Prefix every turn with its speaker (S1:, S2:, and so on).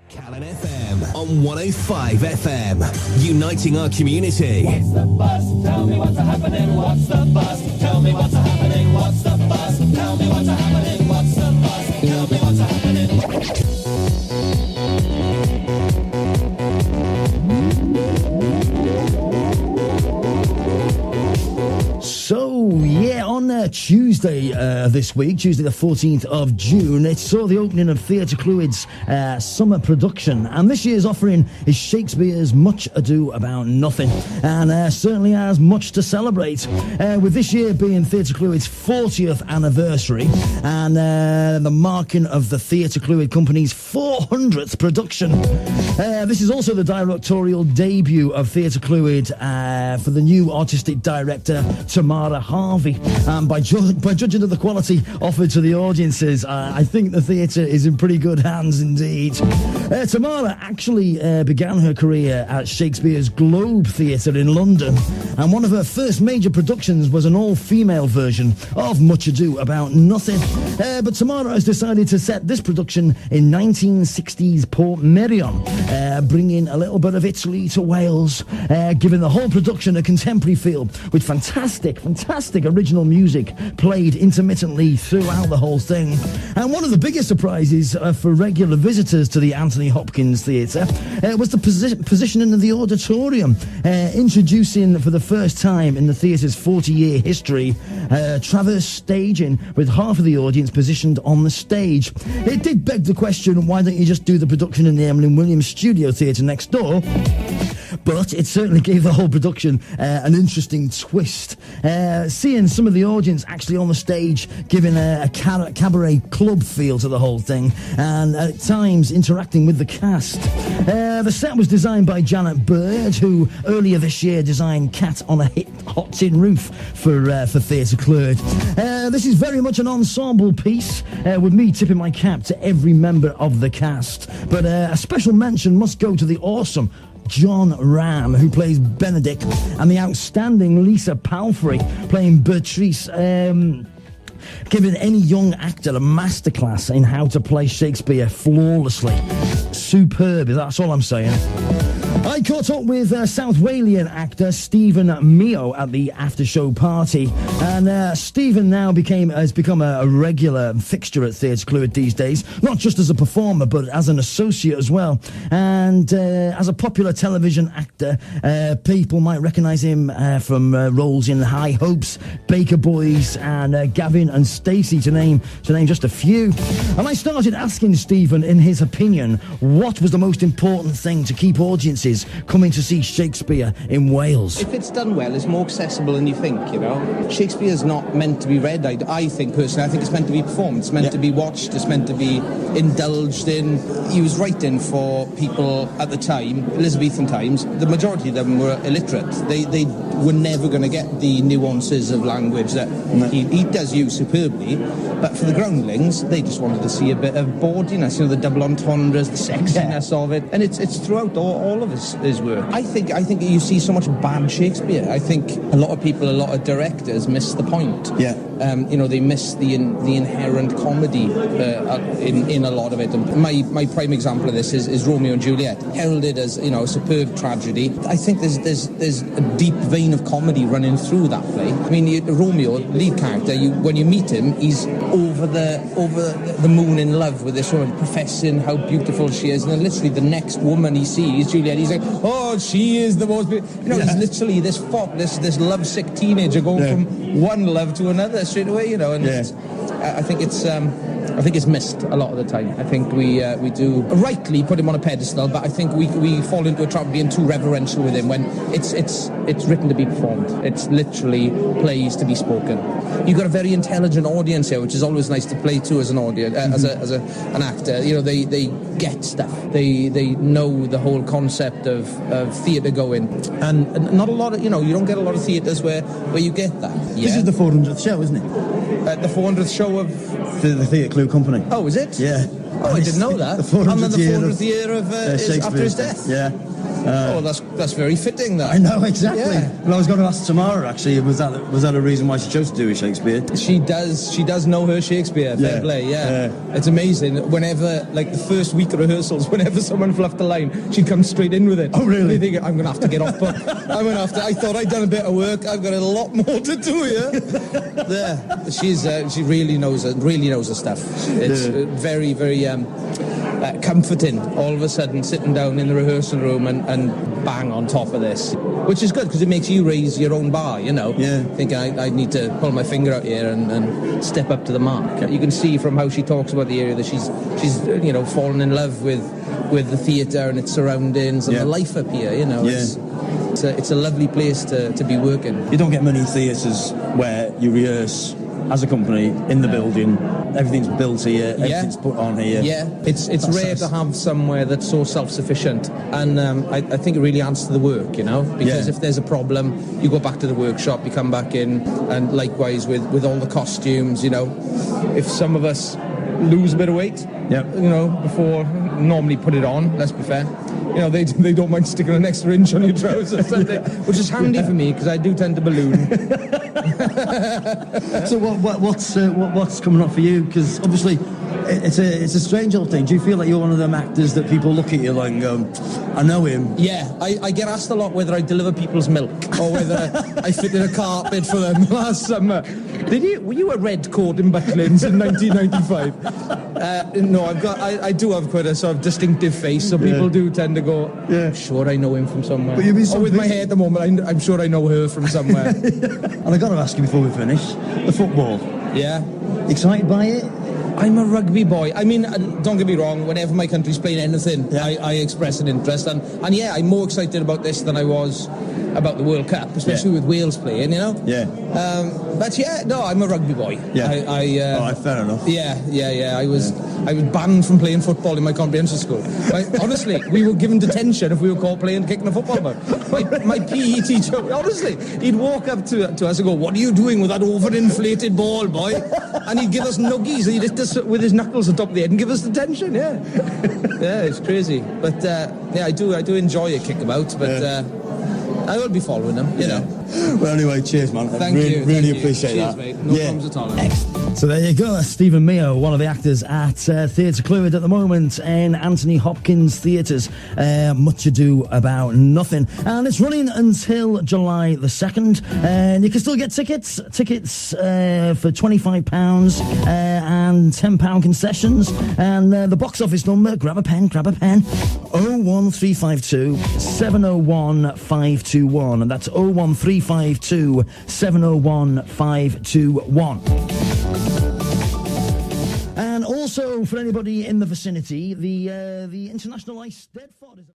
S1: Calon FM on 105 FM, uniting our community.
S2: What's the buzz? Tell me what's happening. What's the buzz? Tell me what's happening. What's the buzz? Tell me what's happening. What's the buzz? Tell me what's happening.
S3: So, yeah, on Tuesday this week, Tuesday the 14th of June, it saw the opening of Theatre Clwyd's summer production. And this year's offering is Shakespeare's Much Ado About Nothing, and certainly has much to celebrate. With this year being Theatre Clwyd's 40th anniversary, and the marking of the Theatre Clwyd Company's 400th production. This is also the directorial debut of Theatre Clwyd for the new artistic director, Tamara Harvey. By judging of the quality offered to the audiences, I think the theatre is in pretty good hands indeed. Tamara actually began her career at Shakespeare's Globe Theatre in London, and one of her first major productions was an all-female version of Much Ado About Nothing. But Tamara has decided to set this production in 1960s Portmeirion, bringing a little bit of Italy to Wales, giving the whole production a contemporary feel with fantastic original music played intermittently throughout the whole thing. And one of the biggest surprises for regular visitors to the Anthony Hopkins Theatre was the positioning of the auditorium, introducing for the first time in the theatre's 40-year history traverse staging with half of the audience positioned on the stage. It did beg the question, why don't you just do the production in the Emlyn Williams Studio Theatre next door? But it certainly gave the whole production an interesting twist. Seeing some of the audience actually on the stage giving a cabaret club feel to the whole thing, and at times interacting with the cast. The set was designed by Janet Bird, who earlier this year designed Cat on a Hot Tin Roof for Theatre Clwyd. This is very much an ensemble piece, with me tipping my cap to every member of the cast. But a special mention must go to the awesome John Ram, who plays Benedict, and the outstanding Lisa Palfrey playing Beatrice, giving any young actor a masterclass in how to play Shakespeare flawlessly. Superb, that's all I'm saying. I caught up with South Walian actor Steven Meo at the after-show party, and Steven now has become a regular fixture at Theatre Clwyd these days, not just as a performer but as an associate as well. And as a popular television actor, people might recognise him from roles in High Hopes, Baker Boys, and Gavin and Stacey, to name just a few. And I started asking Steven, in his opinion, what was the most important thing to keep audiences coming to see Shakespeare in Wales.
S4: If it's done well, it's more accessible than you think, you know. Shakespeare's not meant to be read, I think personally. I think it's meant to be performed. It's meant to be watched. It's meant to be indulged in. He was writing for people at the time, Elizabethan times. The majority of them were illiterate. They were never going to get the nuances of language that he does use superbly. But for the groundlings, they just wanted to see a bit of bawdiness, you know, the double entendres, the sexiness of it. And it's throughout all of his work. I think you see so much bad Shakespeare. I think a lot of people, a lot of directors miss the point. Yeah. You know, they miss the inherent comedy in a lot of it. And my prime example of this is Romeo and Juliet, heralded as, you know, a superb tragedy. I think there's a deep vein of comedy running through that play. I mean, Romeo, lead character, when you meet him, he's over the moon in love with this woman, professing how beautiful she is, and then literally the next woman he sees, Juliet, he's like, oh, she is the most beautiful. You know, he's literally this lovesick teenager going from one love to another straight away, you know, and I think it's missed a lot of the time. I think we do rightly put him on a pedestal, but I think we fall into a trap of being too reverential with him when it's written to be performed. It's literally plays to be spoken. You've got a very intelligent audience here, which is always nice to play to as an audience, as an actor. You know, they get stuff. They know the whole concept of theatre going, and not a lot of, you know, you don't get a lot of theatres where you get that. Yeah?
S3: This is the 400th show, isn't it?
S4: The 400th show of
S3: the Theatre Clwyd Company.
S4: Oh, is it?
S3: Yeah.
S4: Oh, I didn't know that.
S3: The 400th
S4: and then the 400th year of
S3: Shakespeare
S4: after his death.
S3: Yeah.
S4: That's very fitting. That
S3: I know, exactly.
S4: Yeah.
S3: Well, I was going to ask Tamara, actually, was that a reason why she chose to do with Shakespeare?
S4: She does know her Shakespeare. Fair play. Yeah. It's amazing. Whenever, like the first week of rehearsals, whenever someone fluffed a line, she'd come straight in with it.
S3: Oh, really?
S4: They think, I'm going to have to get off, but I'm going to have to. I thought I'd done a bit of work. I've got a lot more to do here. Yeah. She really knows her stuff. It's very, very comforting. All of a sudden, sitting down in the rehearsal room and bang on top of this, which is good because it makes you raise your own bar. You know.
S3: Yeah.
S4: Think I need to pull my finger out here and step up to the mark. You can see from how she talks about the area that she's fallen in love with the theatre and its surroundings and the life up here. You know.
S3: Yeah.
S4: It's a lovely place to be working.
S3: You don't get many theatres where you rehearse as a company in the building. Everything's built here. Everything's put on here.
S4: Yeah, it's rare to have somewhere that's so self-sufficient, and I think it really adds to the work, you know, because if there's a problem, you go back to the workshop, you come back in, and likewise with all the costumes, you know, if some of us lose a bit of weight, you know, before normally put it on, let's be fair. You know, they don't mind sticking an extra inch on your trousers, which is handy for me because I do tend to balloon.
S3: So what's coming up for you? Because obviously it's a strange old thing. Do you feel like you're one of them actors that people look at you like and go, I know him?
S4: Yeah, I get asked a lot whether I deliver people's milk or whether I fitted a carpet for them last summer. Were you a red coat in Butlins in 1995? No, I do have quite a sort of distinctive face, so people do tend to go, I'm sure I know him from somewhere.
S3: But
S4: or with my hair at the moment, I'm sure I know her from somewhere.
S3: And I got to ask you before we finish, the football.
S4: Yeah.
S3: Excited by it?
S4: I'm a rugby boy. I mean, don't get me wrong, whenever my country's playing anything, I express an interest. And yeah, I'm more excited about this than I was about the World Cup, especially with Wales playing, you know?
S3: Yeah.
S4: But yeah, no, I'm a rugby boy.
S3: Yeah. Fair enough.
S4: Yeah. I was banned from playing football in my comprehensive school. Honestly, we were given detention if we were caught kicking a football ball. My PE teacher, honestly, he'd walk up to us and go, what are you doing with that overinflated ball, boy? And he'd give us nuggies, and he'd hit us with his knuckles on top of the head and give us detention, yeah, it's crazy. But I do enjoy a kickabout, but I will be following them, you know.
S3: Well, anyway, cheers, man.
S4: Thank you.
S3: Really appreciate
S4: cheers,
S3: that.
S4: Mate. No problems at all.
S3: Excellent. So there you go. That's Steven Meo, one of the actors at Theatre Clwyd at the moment in Anthony Hopkins Theatres. Much Ado About Nothing. And it's running until July the 2nd. And you can still get tickets. Tickets for £25 and £10 concessions. And the box office number, grab a pen. 01352 701 521. And that's 01352 701 521. And also, for anybody in the vicinity, the International Ice Deadford is...